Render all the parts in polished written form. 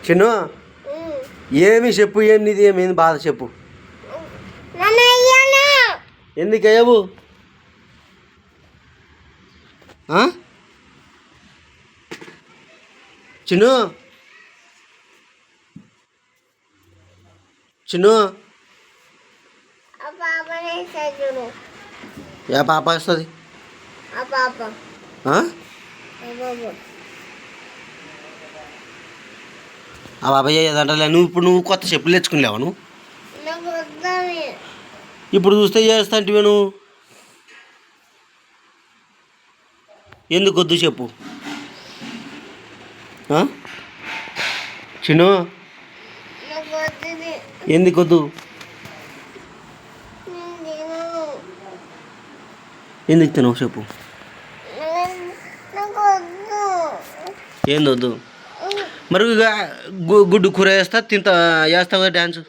చిన్ను ఏమి చెప్పు, ఏం నీది ఏమైంది బాధ చెప్పు. ఎందుకు అయ్యావు? చిన్ను చిన్ను ఏ పాప వస్తుంది? ఆ బాబాయ్ ఏదంటలే. నువ్వు కొత్త చెప్పులు తెచ్చుకునేవా? నువ్వు ఇప్పుడు చూస్తే చేస్తా అంటే నువ్వు ఎందుకు వద్దు చెప్పు. చిన్ను ఎందుకు వద్దు? ఎందుకు తినవు చెప్పు. ఏంది వద్దు? మరి గుడ్డు కూర వేస్తా వేస్తావు కదా డ్యాన్స్.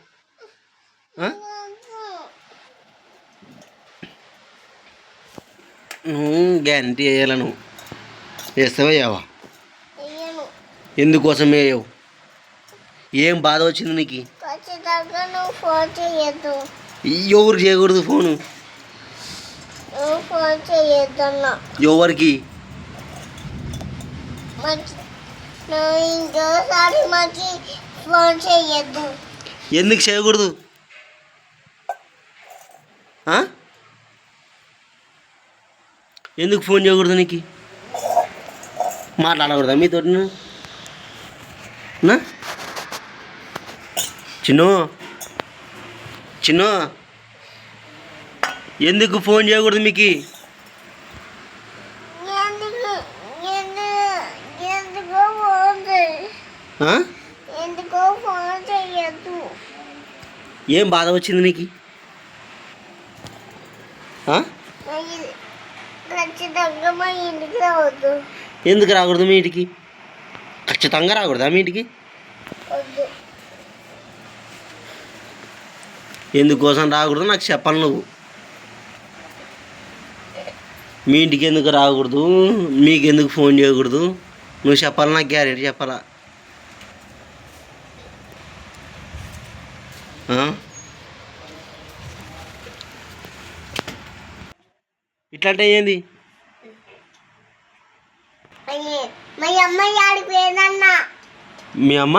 గ్యారంటీ వేయాల. నువ్వు వేస్తావా వేయవా? ఎందుకోసం వేయవు? ఏం బాధ వచ్చింది నీకు? ఎవరు చేయకూడదు ఫోను? ఎవరికి? ఎందుకు చేయకూడదు? ఎందుకు ఫోన్ చేయకూడదు నీకు? మాట్లాడకూడదా మీతో? చిన్ను చిన్ను ఎందుకు ఫోన్ చేయకూడదు మీకు? ఏం బాధ వచ్చింది నీకు? ఎందుకు రాకూడదు మీ ఇంటికి? ఖచ్చితంగా రాకూడదా మీ ఇంటికి? ఎందుకోసం రాకూడదు నాకు చెప్పాలి. నువ్వు మీ ఇంటికి ఎందుకు రాకూడదు, మీకు ఎందుకు ఫోన్ చేయకూడదు నువ్వు చెప్పాలి. నాకు గ్యారెంటీ చెప్పాలా? ఇట్లా అంటే ఏంది? మీ అమ్మ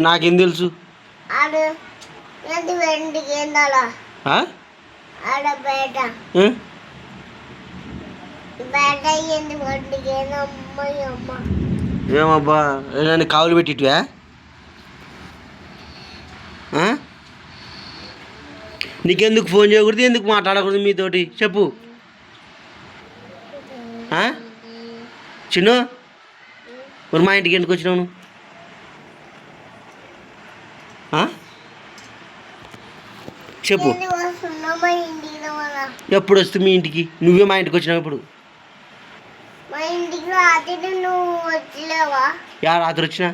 నాకేం తెలుసు? ఏమబ్బా నన్ను కావులు పెట్టిట్వా? నీకెందుకు ఫోన్ చేయకూడదు, ఎందుకు మాట్లాడకూడదు మీతోటి చెప్పు. చిన్ను మరి మా ఇంటికి ఎందుకు వచ్చినావు? చెప్పు. ఎప్పుడు వస్తు మీ ఇంటికి? నువ్వే మా ఇంటికి వచ్చినావు. ఇప్పుడు యా రాత్రి వచ్చినా?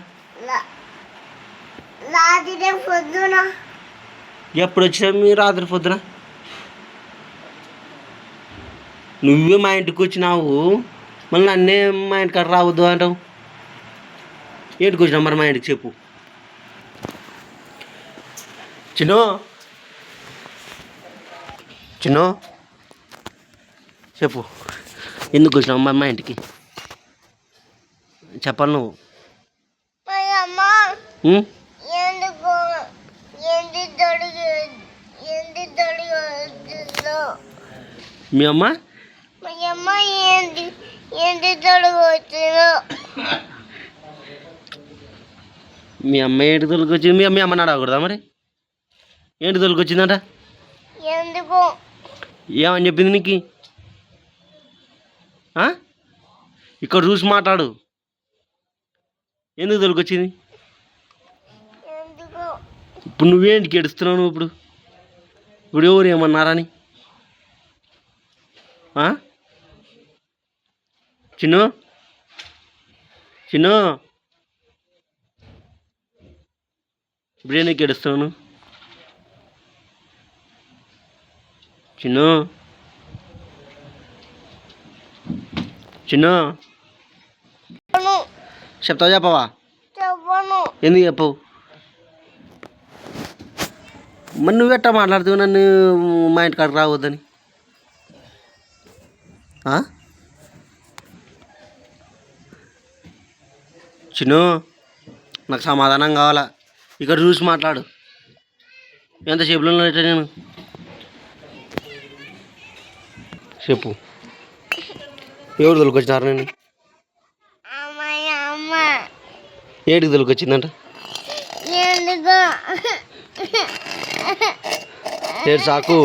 ఎప్పుడు వచ్చినా మీ రాత్రి పొద్దున? నువ్వే మా ఇంటికి వచ్చినావు, మళ్ళీ నన్నే మా ఇంటికి అక్కడ రావద్దు అంటావు. ఏంటికి వచ్చినావు మరి మా ఇంటికి చెప్పు. చిన్ను చిన్ను చెప్పు, ఎందుకు వచ్చినావు మరి మా ఇంటికి? చెప్పాలి నువ్వు. మీ అమ్మ మీ అమ్మ ఏంటి తొలికొచ్చింది? మీ అమ్మని అడగకూడదా మరి? ఏంటి తొలికొచ్చిందట? ఏమని చెప్పింది నీకు? ఇక్కడ చూసి మాట్లాడు. ఎందుకు తొలికొచ్చింది? ఇప్పుడు నువ్వేంటికి ఏడుస్తున్నావు? నువ్వు ఇప్పుడు ఎవరు ఏమన్నారని? చిన్ను చిన్ను ఇప్పుడు ఎందుకు ఏడుస్తున్నావు? చిన్ను చిన్ను చెప్తావా చెప్పవా? ఎందుకు చెప్పవు? మరి నువ్వెట్టా మాట్లాడుతావు నన్ను మా ఇంటి కాడికి రావద్దని? చిన్ను, నాకు సమాధానం కావాలా. ఇక్కడ చూసి మాట్లాడు. ఎంతసేపులో ఉన్నట్టు నేను చెప్పు. ఎవరు తొలికొచ్చినారు నేను? ఏడికి తొలికొచ్చిందంట? ఏడు సాకు.